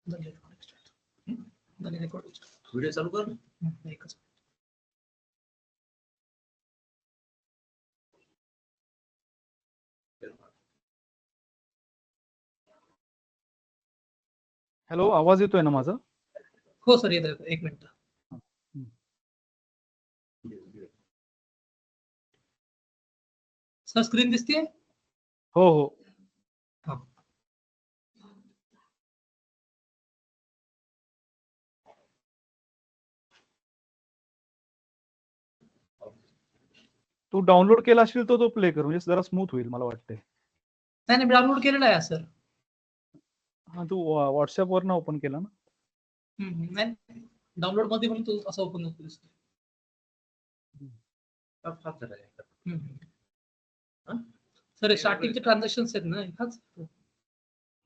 Video चालू कर ना. एकच. हॅलो, आवाज येतोय ना माझा? हो सर येतोय. एक मिनिट. सर स्क्रीन दिसते? हो हो. तू डाउनलोड केला असेल तो प्ले कर, म्हणजे जरा स्मूथ होईल मला वाटतंय. नाही नाही, डाउनलोड केलेला आहे सर. हा, तू व्हॉट्सअप वरनं ओपन केला ना? नाही, डाउनलोड मध्ये पण तो असं ओपन होतो दिसतो. सर स्टार्टिंगचे ट्रान्झॅक्शन्स आहेत ना हाच.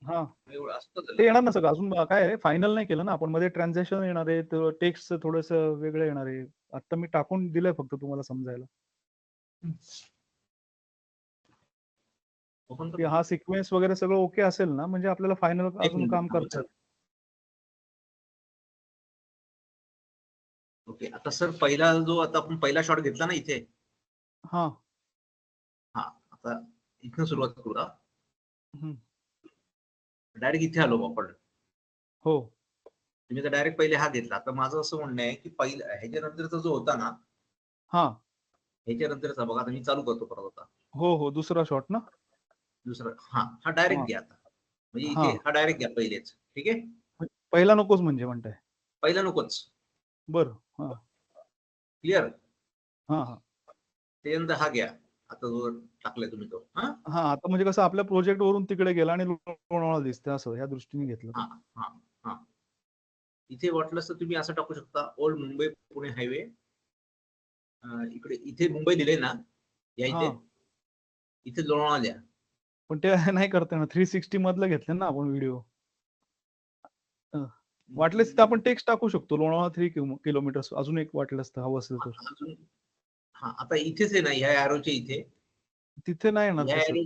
हा, ते येणार ना सगळं. अजून काय आहे, फायनल नाही केलं ना आपण. मध्ये ट्रान्झॅक्शन येणार आहे, टेक्स्ट थोडस वेगळं येणार आहे. आता मी टाकून दिलंय फक्त तुम्हाला समजायला. हा सिक्वेन्स वगैरे सगळं ओके असेल ना, म्हणजे आपल्याला फायनल अजून काम करता येईल. ओके, आता सर पहिला जो आता आपण पहिला शॉट घेतला ना इथे. हा हा, आता इथनं सुरुवात करूया. हम्म. डायरेक्ट इथे आलो आपण. हो, तुम्ही तर डायरेक्ट पहिले हा घेतला. आता माझं असं म्हणणं आहे की पहिला ह्याच्यानंतरचा जो होता ना, हा ह्याच्यानंतरचा बघा. आता मी चालू करतो परत आता. हो हो, दुसरा शॉट ना. दुसरा हा डायरेक्ट घ्या आता. म्हणजे इथे हा डायरेक्ट घ्या पहिलेच. ठीक आहे, पहिला नकोच म्हणजे म्हणताय? पहिला नकोच. बरं. हा क्लिअर. हा हा, त्यानंतर हा घ्या. आता जो टाकलाय तुम्ही तो. हा हा, आता म्हणजे कसं आपल्या प्रोजेक्ट वरून तिकडे गेला आणि लोणावळा दिसते, असं या दृष्टीने घेतलं. हा हा हा, इथे वाटलं तर तुम्ही असं टाकू शकता, ओल्ड मुंबई पुणे हायवे. इकडे इथे मुंबई दिले ना, या इथे लोणावळा द्या. पण ते नाही करता येणार. 360 मधलं घेतलं ना आपण व्हिडिओ. वाटलंच तर आपण टेक्स्ट टाकू शकतो, लोणावळा 3 किलोमीटर. अजून एक वाटलंच तर हवं असेल तर. अजून हा, आता इथेच आहे ना, ह्या एरोच्या इथे. तिथे नाही येणार तसं.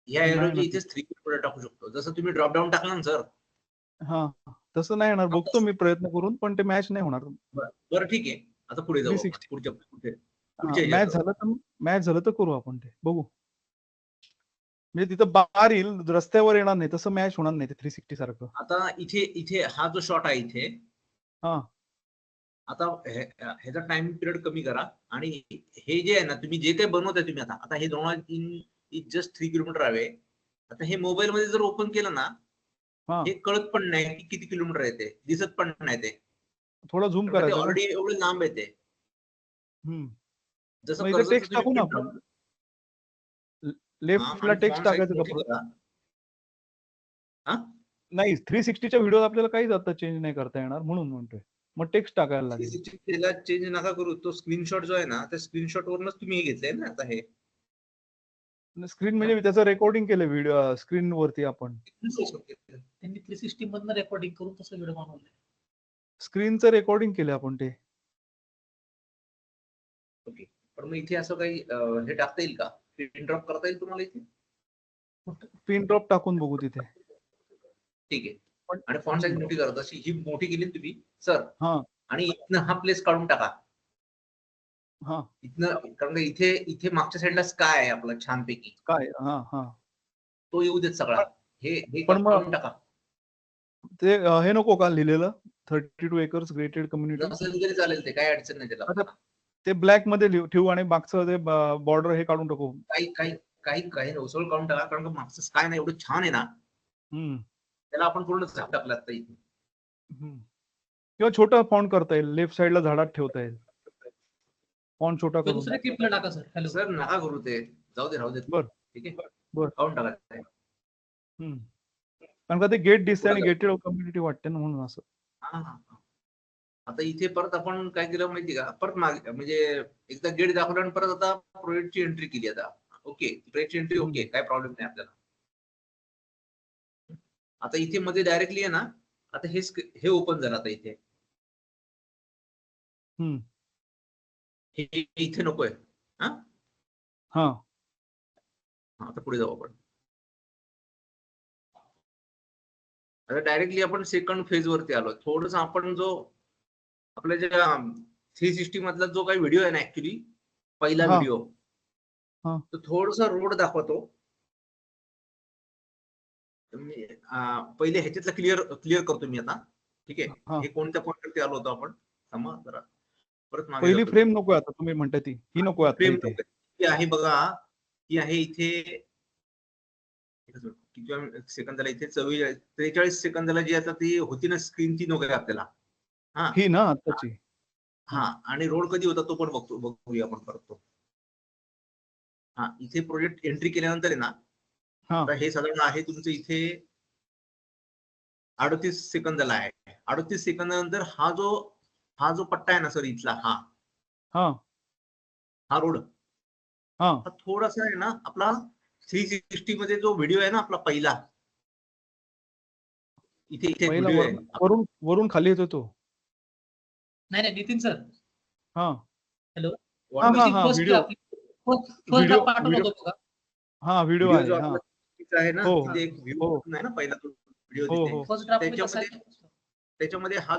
ह्या एरोच्या इथेच 3 किलोमीटर टाकू शकतो. जसं तुम्ही ड्रॉप डाऊन टाकला ना सर. हा, तसं नाही येणार. बघतो मी प्रयत्न करून, पण ते मॅच नाही होणार. बरं ठीक आहे, आता पुढे जाऊ. 360 पुढच्या मॅच झालं तर करू आपण ते. बघू. म्हणजे तिथं बार येईल, रस्त्यावर येणार नाही, तसं मॅच होणार नाही ते 360 सारखं. आता इथे हा जो शॉट आहे इथे. हा, आता ह्याचा टाइम पिरियड कमी करा. आणि हे जे आहे ना, तुम्ही जे काही बनवताय तुम्ही आता हे जस्ट 3 किलोमीटर आहे. आता हे मोबाईल मध्ये जर ओपन केलं ना, हे कळत पण नाही की किती किलोमीटर आहे ते. दिसत पण नाही ते. थोडं झूम करायचं. ऑलरेडी एवढं लांब आहे ते. जसं टेक्स्ट टाकू ना आपण. लेफ्टला टेक्स्ट टाकायचं का? नाही, 360च्या व्हिडिओ आपल्याला काहीच आता चेंज नाही करता येणार, म्हणून म्हणतोय. मग टेक्स्ट टाकायला लागेल. त्याला चेंज नका करू. तो स्क्रीनशॉट जो आहे ना, त्या स्क्रीनशॉट वरूनच तुम्ही हे घेतलंय ना आता हे. स्क्रीन म्हणजे त्याचं रेकॉर्डिंग केलं व्हिडिओ स्क्रीन वरती आपण. त्यांनी 360 मधनं रेकॉर्डिंग करून तसं व्हिडिओ बनवलाय. स्क्रीनचं रेकॉर्डिंग केलं आपण ते. ओके, पण मग इथे असं काही हे टाकता येईल का? पिन ड्रॉप करता येईल तुम्हाला इथे? पिन ड्रॉप टाकून बघू तिथे. ठीक आहे. आणि फॉन्ट साईज मोठी करा. तशी ही मोठी केली तुम्ही सर. आणि इथनं हा प्लेस काढून टाका. इथनं, कारण इथे मागच्या साईडला स्काय आहे आपला छानपैकी. काय? तो येऊ देत सगळा. हे पण काढून टाका. ते हे नको का लिहिलेलं 32 एकर्स ग्रेटेड कम्युनिटी? नसेल तरी चालेल, ते काही अडचण नाही त्याला. ते ब्लॅक मध्ये ठेवू आणि मागचं ते बॉर्डर हे काढून टाकू. काही उसळ काढून टाका. कारण मागचं स्काय ना एवढं छान आहे ना, त्याला आपण पूर्ण झाप टाकला आता इथे. किंवा छोटा फॉन्ट करता येईल. लेफ्ट साईडला झाडात ठेवता येईल. फॉन्ट छोटा करून. दुसऱ्या क्लिपला टाका सर. हॅलो सर, नका करू ते. जाऊ दे, राहू दे. ठीक आहे, काढून टाका. कारण का ते गेट दिसते आणि गेटेड कम्युनिटी वाटते ना, म्हणून असं. आता इथे परत आपण काय केलं माहिती का? परत मागे म्हणजे एकदा गेट दाखवलं आणि परत आता प्रोजेक्टची एंट्री केली. आता ओके, प्रोजेक्टची एंट्री ओके, काय प्रॉब्लेम नाही आपल्याला. आता इथे मध्ये डायरेक्टली आहे ना, आता हे ओपन झालं. आता इथे हे इथे नकोय. आता पुढे जाऊ आपण. आता डायरेक्टली आपण सेकंड फेज वरती आलो. थोडस आपण जो आपल्या ज्या 360 मधला जो काही व्हिडिओ आहे ना, ऍक्च्युली पहिला हा. व्हिडिओ, हा. तो थोडसा रोड दाखवतो. पहिले ह्याच्यातला क्लिअर करतो मी आता. ठीक आहे, हा. हे कोणत्या पॉईंट वरती आलो होतो आपण, थांबा जरा परत मागे पहिली जातो. फ्रेम नको आता, तुम्ही म्हणता ती ही नको आता फ्रेम इथे. ही आहे बघा, ही आहे इथे किती सेकंदाला, इथे 43 सेकंदाला जी आता ती होती ना स्क्रीन, ती नको आहे आपल्याला. हा ही ना आताची. हा, आणि रोड कधी होता तो पण बघूया आपण परत तो. हा, इथे प्रोजेक्ट एंट्री केल्यानंतर आहे ना, हा. आता हे साधारण आहे तुमचं इथे 38 सेकंदाला आहे. 38 सेकंदानंतर हा जो पट्टा आहे ना सर इथला, हा रोड, हा. हा थोडासा आहे ना आपला 360 मध्ये जो व्हिडिओ आहे ना आपला पहिला, इथे पहिला व्हिडिओ आहे. वरून खाली येतो तो. नाही नाही नितीन सर, हा. हॅलो, हा हा हा फर्स्ट व्हिडिओ ड्राफ्ट पाठवला होता बघा. हा व्हिडिओ व्हिडिओ आहे. जो हा. आपला तिथे आहे ना, हो, तिथे एक व्ह्यू हो. आहे ना पहिला तो व्हिडिओ हो, तिथे. हो. फर्स्ट ड्राफ्ट त्याच्यामध्ये हा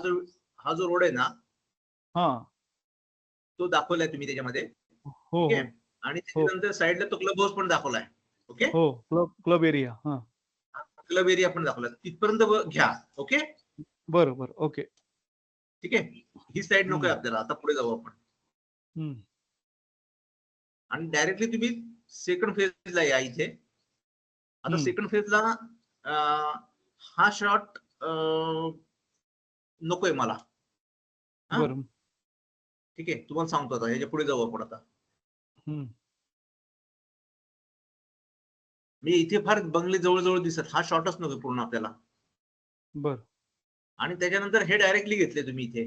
जो रोड आहे ना, हा. तो दाखवलाय तुम्ही त्याच्यामध्ये. हो, ठीक आहे, हो. आणि त्याच्यानंतर साईडला तो क्लब हाऊस पण दाखवलाय. ओके, हो, क्लब एरिया. हा. क्लब एरिया पण दाखवला, तिथपर्यंत घ्या. ओके, बरोबर. ओके. ठीक आहे, ही साईड नको आहे आपल्याला. आता पुढे जाऊ आपण, आणि डायरेक्टली तुम्ही सेकंड फेजला या इथे. आता सेकंड फेजला हा शॉट नकोय मला. बरं. ठीक आहे, तुम्हाला सांगतो आता, ह्याच्या पुढे जाऊ आपण आता. मी इथे फार बंगले जवळ दिसत, हा शॉटच नको पूर्ण आपल्याला. बर. आणि त्याच्यानंतर हे डायरेक्टली घेतले तुम्ही इथे.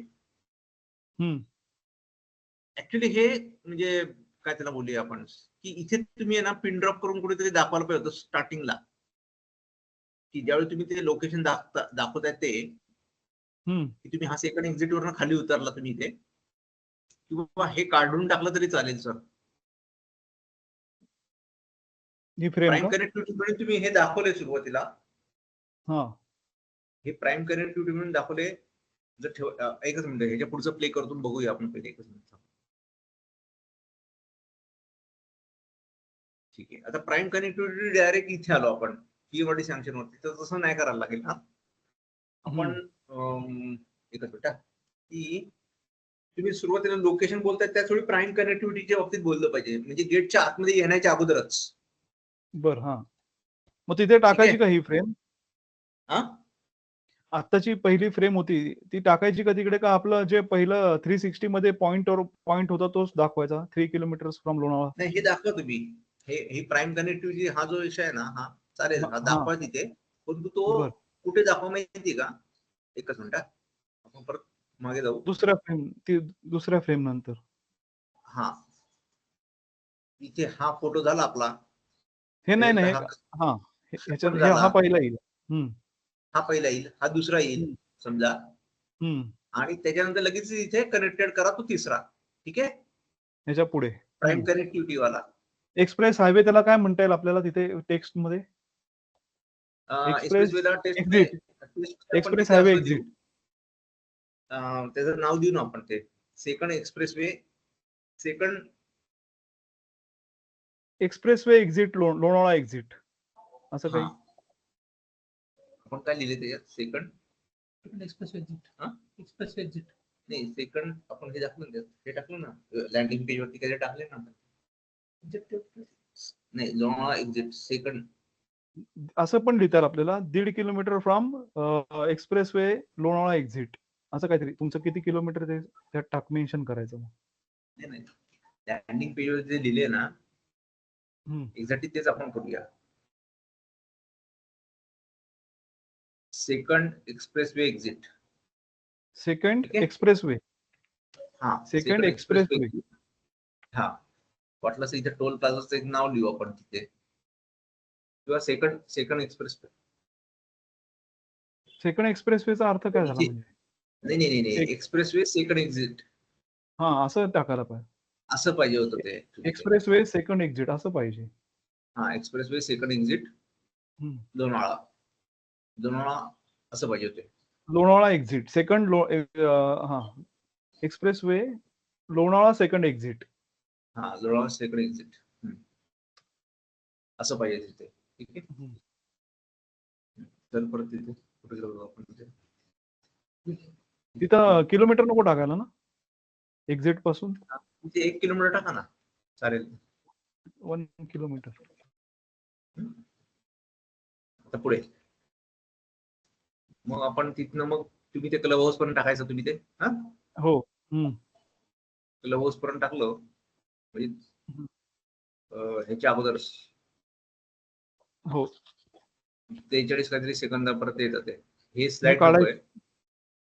ऍक्च्युली हे म्हणजे काय त्याला बोलूया आपण, की इथे तुम्ही ना पिन ड्रॉप करून कुठेतरी दाखवायला पाहिजे होतं स्टार्टिंगला, की ज्यावेळी तुम्ही ते लोकेशन दाखवताय ते, की तुम्ही हा सेकंड एक्झिट वरून खाली उतरला तुम्ही इथे, किंवा हे काढून टाकलं तरी चालेल सर. प्राईम कनेक्टिव्हिटी म्हणून तुम्ही हे दाखवले सुरुवातीला. हे प्राईम कनेक्टिव्हिटी म्हणून दाखवले. जर एकच मिनिट, ह्याच्या पुढचं प्ले करून बघूया आपण पहिले. एकच मिनिट. ठीक आहे, आता प्राईम कनेक्टिव्हिटी डायरेक्ट इथे आलो आपण कीवर्ड सँक्शन वरती. तर तसं नाही करायला लागेल ना आपण. एकच मिनिट, की तुम्ही सुरुवातीला लोकेशन बोलताय त्याच वेळी प्राईम कनेक्टिव्हिटीच्या बाबतीत बोललं पाहिजे, म्हणजे गेटच्या आतमध्ये येण्याच्या अगोदरच. बर. हा, मग तिथे टाकायची का ही फ्रेम? आताची पहिली फ्रेम होती ती टाकायची का तिकडे, का आपलं जे पहिलं 360 मध्ये पॉइंट होता तोच दाखवायचा, 3 किलोमीटर फ्रॉम लोणावळा? नाही, हे दाखवा तुम्ही. हे प्राईम कनेक्टिव्हिटी हा जो विषय आहे ना, हा चालेल, हा दाखवा तिथे. परंतु तो कुठे दाखवा माहिती का? एकच मिनिट, आपण परत मागे जाऊ. दुसऱ्या फ्रेम नंतर. हा, इथे हा फोटो झाला आपला. हे नाही, हा पहिला येईल. हा पहिला येईल, हा दुसरा येईल समजा, आणि त्याच्यानंतर लगेच इथे कनेक्टेड करा तो तिसरा. ठीक आहे, ह्याच्या पुढे प्राईम कनेक्टिव्हिटी वाला. एक्सप्रेस हायवे त्याला काय म्हणता येईल आपल्याला तिथे टेक्स्ट मध्ये? Express highway exit. त्याचं नाव देऊ ना आपण, ते second expressway exit, Lonavala exit, असं काही. आपण काय लिहिले त्याच्यात? Second express exit. नाही, सेकंड आपण हे टाकलं ना लँडिंग पेज वरती, काय टाकले ना नाही, लोणावळा एक्झिट सेकंड असं पण लिहितात आपल्याला. 1.5 kilometre from expressway Lonavala exit, असं काहीतरी. तुमचं किती किलोमीटर ते त्यात मेन्शन करायचं. नाही, लँडिंग पेज वर जे लिहिले ना एक्झॅक्टली तेच आपण करूया. Second expressway exit. Second expressway. हा, सेकंड एक्सप्रेसवे. हा, वाटलं इथे टोल प्लाझाचं एक नाव लिहू आपण तिथे, किंवा सेकंड एक्सप्रेसवे. सेकंड एक्सप्रेसवेचा अर्थ काय झाला म्हणजे? नाही, एक्सप्रेसवे सेकंड एक्झिट. हा, असं टाकायला पाहिजे. असं पाहिजे होतं ते. एक्सप्रेसवे सेकंड एक्झिट असं पाहिजे. हा, एक्सप्रेसवे सेकंड एक्झिट लोणावळा. असं पाहिजे होते. लोणावळा एक्झिट सेकंड हा express way Lonavala second exit. हा लोणावळा सेकंड एक्झिट असं पाहिजे तिथे. ठीक आहे. तर परत तिथे कुठे जाऊ आपण तिथे. तिथं किलोमीटर नको टाकायला ना एक्झिट पासून. तिथे 1 किलोमीटर टाका ना चालेल. 1 किलोमीटर. आता पुढे मग आपण तिथनं मग तुम्ही ते क्लब हाऊस पर्यंत टाकायचं तुम्ही ते. हा हो. क्लब हाऊस पर्यंत टाकलं म्हणजे ह्याच्या अगोदर हो 43 काहीतरी सेकंदापर्यंत येतात ते. हे हे स्लाइड काढायचं नकोय.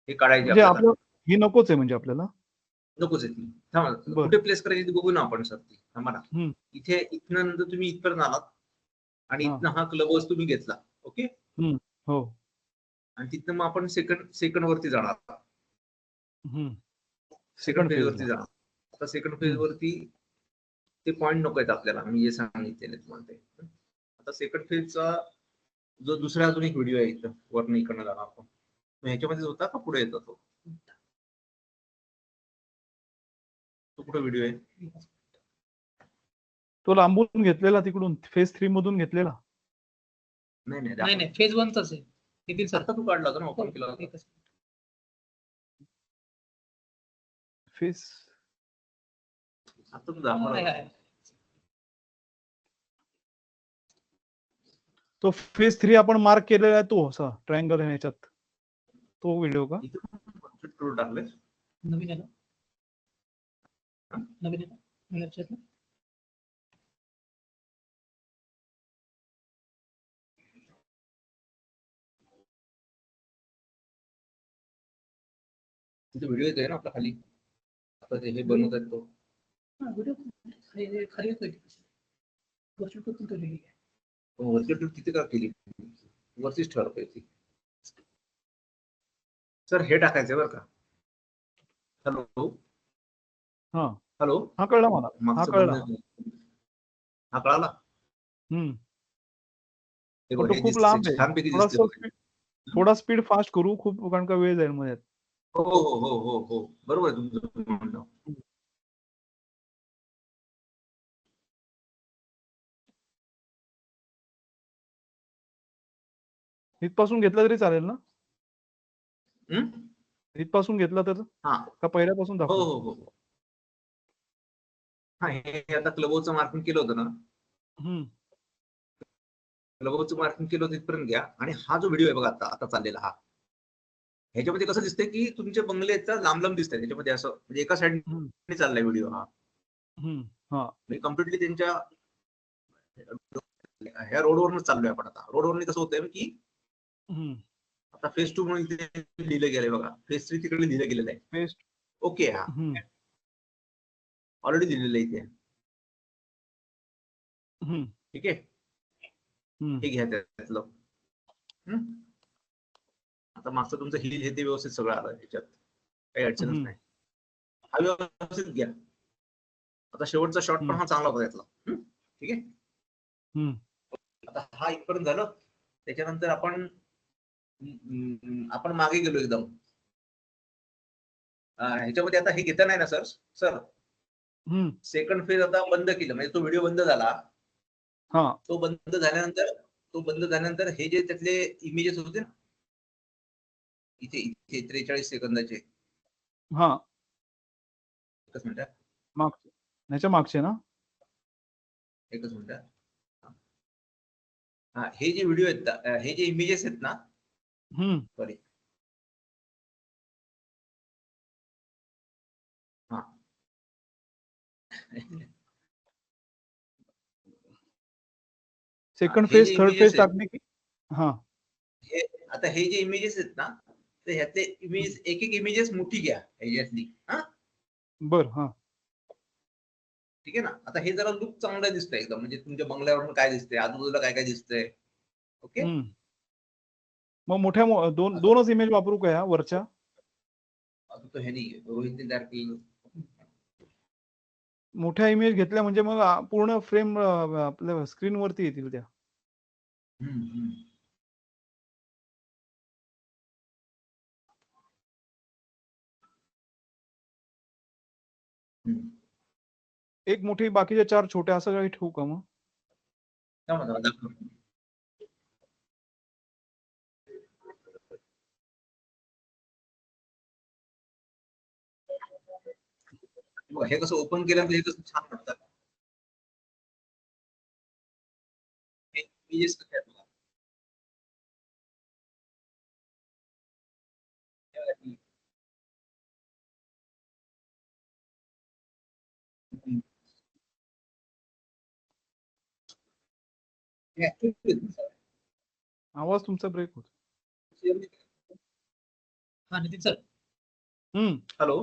हे काढायचे म्हणजे आपल्याला. आपलं ही नकोच आहे म्हणजे आपल्याला. नकोच आहे ती. थांबा बर. कुठे प्लेस करायची ते बघू ना आपण सर. ती थांबा ना. हम्म. इथे इथनं नंतर तुम्ही इथपर्यंत आलात आणि हा. इथनं हा क्लब हाऊस तुम्ही घेतला. ओके. हो. आणि तिथनं मग आपण सेकंड वरती जाणार. सेकंड फेज वरती जाणार. आता सेकंड फेज वरती ते पॉइंट नको आहेत आपल्याला. मी जे सांगितलेले तुम्हाला ते. आता सेकंड फेजचा जो दुसरा अजून एक व्हिडिओ आहे इथं वरनं इकडनं जाणार आपण. ह्याच्यामध्येच होता का पुढे येतो तो? तो कुठे व्हिडिओ आहे? तो लांबून घेतलेला तिकडून फेज 3 मधून घेतलेला. नाही फेज 1चाच आहे. नितीन सर आता तू काढला होता ना ओपन केला होता. एकच. फेज आता तू दाखवला. तो फेज 3 आपण मार्क केलेला आहे तो असा ट्रायंगल आहे ह्याच्यात तो व्हिडिओ का? इथं टाकले नवीन आहे ना? नवीन आहे ना? लक्षात ना? तिथे व्हिडिओ येतोय ना आपला खाली. आता ते हे बनवतात तो. व्हिडिओ खाली येतोय. वर्चुअल टूर पण केलेली आहे. व्हर्च्युअल टूर तिथे का केली? वरतीच ठरवता येते. सर हे टाकायचंय बरं का. हॅलो. हा हॅलो. हा कळला मला. हा कळला. हा कळाला. पण तो खूप लांब आहे. छानपैकी दिसते. थोडा स्पीड फास्ट करू खूप कारण का वेळ जाईल मध्ये. हो हो हो हो हो बरोबर आहे तुमचं म्हणणं. इथपासून घेतला तरी चालेल ना? इथपासून घेतला तर का पहिल्यापासून हो दाखवू? हो हो. हा हे आता क्लबोचं मार्किंग केलं होतं ना. क्लबोचं मार्किंग केलं होतं तिथपर्यंत घ्या. आणि हा जो व्हिडिओ आहे बघा आता चाललेला हा. ह्याच्यामध्ये कसं दिसतंय की तुमचे बंगले लांब लांब दिसतात. त्याच्यामध्ये असं म्हणजे एका साईडने चाललाय व्हिडिओ हा. म्हणजे कम्प्लिटली त्यांच्या ह्या रोडवरच चाललोय आपण आता. रोडवरनं कसं होतंय की आता फेज 2 म्हणून इथे लिहिलं गेलंय बघा. फेज 3 तिकडे लिहिलं गेलेलं आहे. ओके. हा ऑलरेडी दिलेलं आहे इथे. ठीक आहे. हे घ्या त्यातलं. आता मागचं तुमचं हिल हे ते व्यवस्थित सगळं आलं ह्याच्यात. काही अडचणच नाही. हा व्यवस्थित घ्या. आता शेवटचा शॉट पण हा चांगला होता त्यातला. ठीक आहे. आता हा इथपर्यंत झालं. त्याच्यानंतर आपण मागे गेलो एकदम. ह्याच्यामध्ये आता हे घेता नाही ना सर. सेकंड फेज आता बंद केलं म्हणजे तो व्हिडिओ बंद झाला. तो बंद झाल्यानंतर हे जे त्यातले इमेजेस होते ना इथे 43 सेकंदाचे. एकच मिनिट. मागचे ना? एकच मिनिट. हे जे व्हिडिओ आहेत हे जे इमेजेस आहेत ना. Sorry. Second phase third phase टाकणे की आता हे जे इमेजेस आहेत ना तर ह्यातले इमेज एक इमेजेस मोठी घ्या ह्याच्यातली. बर. ठीक आहे ना. आता हे जरा लुक चांगलं दिसतंय एकदम म्हणजे तुमच्या बंगल्यावरून काय दिसतंय आजूबाजूला काय काय दिसतंय. ओके. मग मोठ्या दोनच इमेज वापरू का वरच्या? आता तो ह्यानी रोहितने तयार केली. मोठ्या इमेज घेतल्या म्हणजे मग पूर्ण फ्रेम आपल्या स्क्रीन वरती येतील त्या. एक मोठी बाकीचे 4 छोट्या असं काही ठेवू का मग? थांबा, थांबा, दाखवतो. बघा, हे कसं ओपन केल्यानंतर हे कसं छान वाटतं. हे images कसे आहेत बघा. हे बघा, हे actually आवाज तुमचा ब्रेक होतो. हा नितीन सर. हॅलो,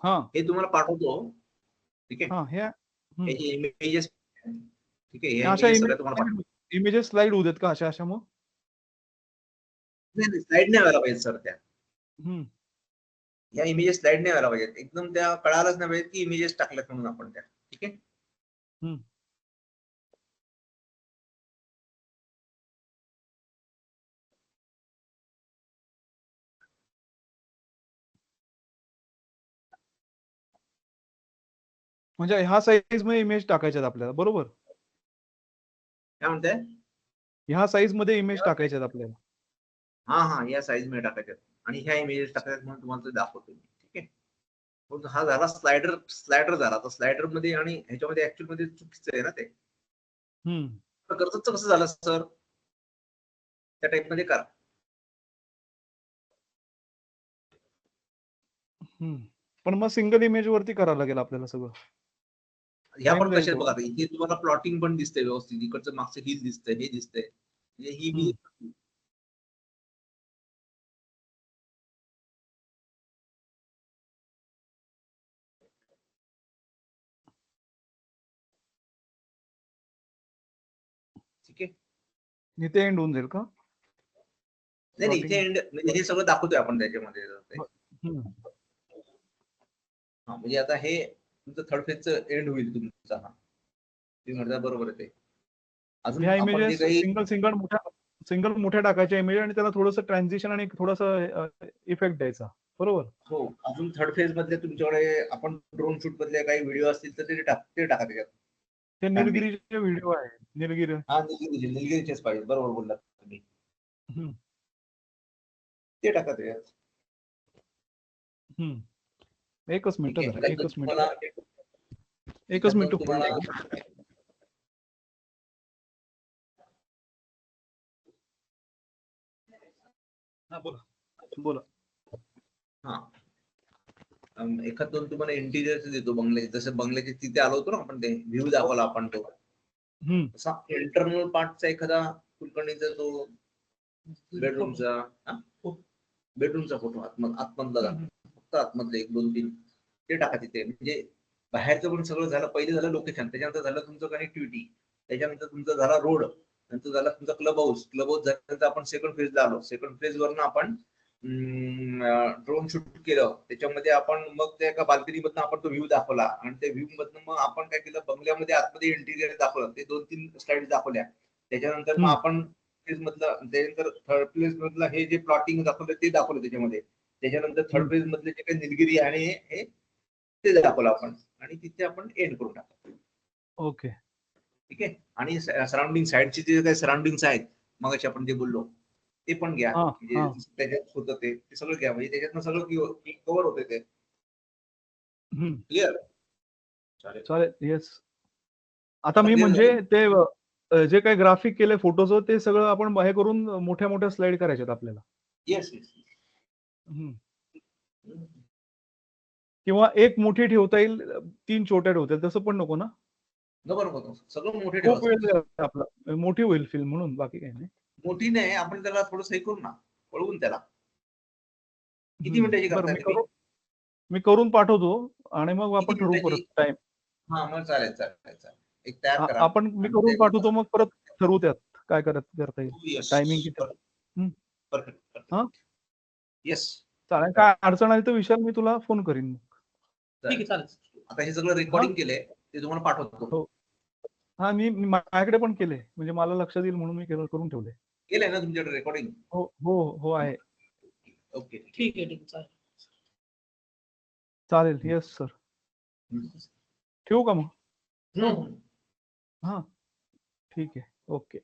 हा हे तुम्हाला पाठवतो. ठीक आहे, हा हे हे जे इमेजेस, ठीक आहे, हे अशा images सगळ्या तुम्हाला पाठवतो. इमेजेस स्लाइड होऊ देत का अशा मग? नाही, स्लाइड नाही व्हायला पाहिजे सर त्या. हम्म. या इमेजेस स्लाइड नाही व्हायला पाहिजेत. एकदम त्या कळायलाच नाही पाहिजे की इमेजेस टाकल्यात म्हणून आपण त्या. ठीक आहे. म्हणजे ह्या साईज मध्ये इमेज टाकायच्यात आपल्याला, बरोबर? काय म्हणताय? ह्या साईज मध्ये इमेज टाकायच्यात आपल्याला. हा, या साईज मध्ये टाकायच्यात आणि ह्या इमेजेस टाकायच्यात म्हणून तुम्हाला ते दाखवतो मी. ठीक आहे. मग हा झाला स्लायडर झाला. आता स्लायडर मध्ये आणि ह्याच्यामध्ये ऍक्च्युअल मध्ये चुकीचं आहे ना ते. कर्सरचं कसं झालं सर? त्या टाइप मध्ये करा. पण मग सिंगल इमेज वरती करावं लागेल आपल्याला सगळं. ह्या Time पण जाईल कशा थोडा. बघा, इथे तुम्हाला प्लॉटिंग पण दिसतंय व्यवस्थित. इकडचं मागचं हिल दिसतंय, हे दिसतंय. म्हणजे ही बी ठीक आहे. इथे एंड होऊन जाईल का? नाही, इथे एंड म्हणजे हे सगळं दाखवतोय आपण त्याच्यामध्ये. हा, म्हणजे आता हे तुमचं थर्ड फेजचं एंड होईल तुमचा. हा, तुम्ही म्हणता बरोबर आहे ते. अजून ह्या आपण जे इमेजेस काही सिंगल मोठ्या टाकायच्या इमेज आणि त्याला थोडंसं ट्रान्झिशन आणि थोडासा इफेक्ट द्यायचा, बरोबर? हो, अजून थर्ड फेज मधले तुमच्याकडे आपण ड्रोन शूट मधले काही व्हिडिओ असतील तर ते टाका त्याच्यात. ते निलगिरीचे व्हिडिओ आहे. निलगिरी. हा, निलगिरीचेच पाहिजे, बरोबर बोललात तुम्ही. ते टाका त्याच्यात. एकच मिनिट ठीक आहे. जरा, एकच मिनिट तुम्हाला बोला. हा, एखाद दोन तुम्हाला इंटिरियर देतो बंगल्याचे. जसं बंगल्याचे तिथे आलो होतो ना आपण, ते व्ह्यू दाखवला आपण तो. तसा इंटरनल पार्टचा एखादा कुलकर्णीचा तो बेडरूमचा फोटो आतमधला फक्त आतमधले 1-2-3 ते टाका तिथे. म्हणजे बाहेरचं पण सगळं झालं. पहिले झालं लोकेशन, त्याच्यानंतर झालं तुमचं कनेक्टिव्हिटी, त्याच्यानंतर तुमचं झाला रोड, नंतर झाला तुमचा क्लब हाऊस झाल्यानंतर आपण सेकंड फेजला आलो. सेकंड फेज वरनं आपण ड्रोन शूट केलं. त्याच्यामध्ये आपण मग त्या एका बाल्कनीमधनं आपण तो व्ह्यू दाखवला आणि त्या व्ह्यू मधनं मग आपण काय केलं, बंगल्यामध्ये आतमध्ये इंटिरियर दाखवलं. ते 2-3 स्लाइड दाखवल्या. त्याच्यानंतर मग आपण त्यानंतर थर्ड प्लेस मधलं हे जे प्लॉटिंग दाखवलं ते दाखवलं त्याच्यामध्ये. त्याच्यानंतर थर्ड प्लेस मधले जे काही निलगिरी आणि हे ते दाखवलं आपण आणि तिथे आपण एंड करून टाकतो. ओके. ठीक आहे. आणि सराउंडिंग साईडचे जे काही सराउंडिंग्स आहेत, मगाशी आपण जे बोललो ते पण घ्या. म्हणजे त्याच्यात होतं ते सगळं घ्या. म्हणजे त्याच्यातनं सगळं कव्हर होते ते. क्लिअर? चालेल. येस. आता मी म्हणजे ते जे काही ग्राफिक केलंय फोटोचं ते सगळं आपण हे करून मोठ्या स्लाइड करायच्यात आपल्याला. येस. किंवा एक मोठी ठेवता येईल, 3 छोट्या ठेवता येईल, तसं पण नको ना? नको. सगळं मोठे खूप वेळ ठेवा. जाईल आपला. मोठी होईल फिल्म म्हणून, बाकी काही नाही. मोठी नाही, आपण त्याला थोडंसं हे करू ना, वळवून त्याला. किती मिनिटाची करताय तुम्ही? मी करून पाठवतो आणि मग आपण ठरवू परत टाइम. हा, मग चालेल. एक तयार करा. मी करून पाठवतो, मग परत ठरवू त्यात काय करता येईल, टायमिंग किती. परफेक्ट. येस. चालेल. काय अडचण आली तर विशाल, मी तुला फोन करीन. ठीक आहे, चालेल. आता हे सगळं रेकॉर्डिंग केलंय, ते तुम्हाला पाठवतो. हो. हा, मी माझ्याकडे पण केले, म्हणजे मला लक्षात येईल म्हणून मी करून ठेवले. केलंय ना तुमच्याकडे रेकॉर्डिंग? हो आहे. ओके, ठीक आहे, चालेल. Yes sir. ठेवू का मग? हम्म. हा ठीक आहे. ओके.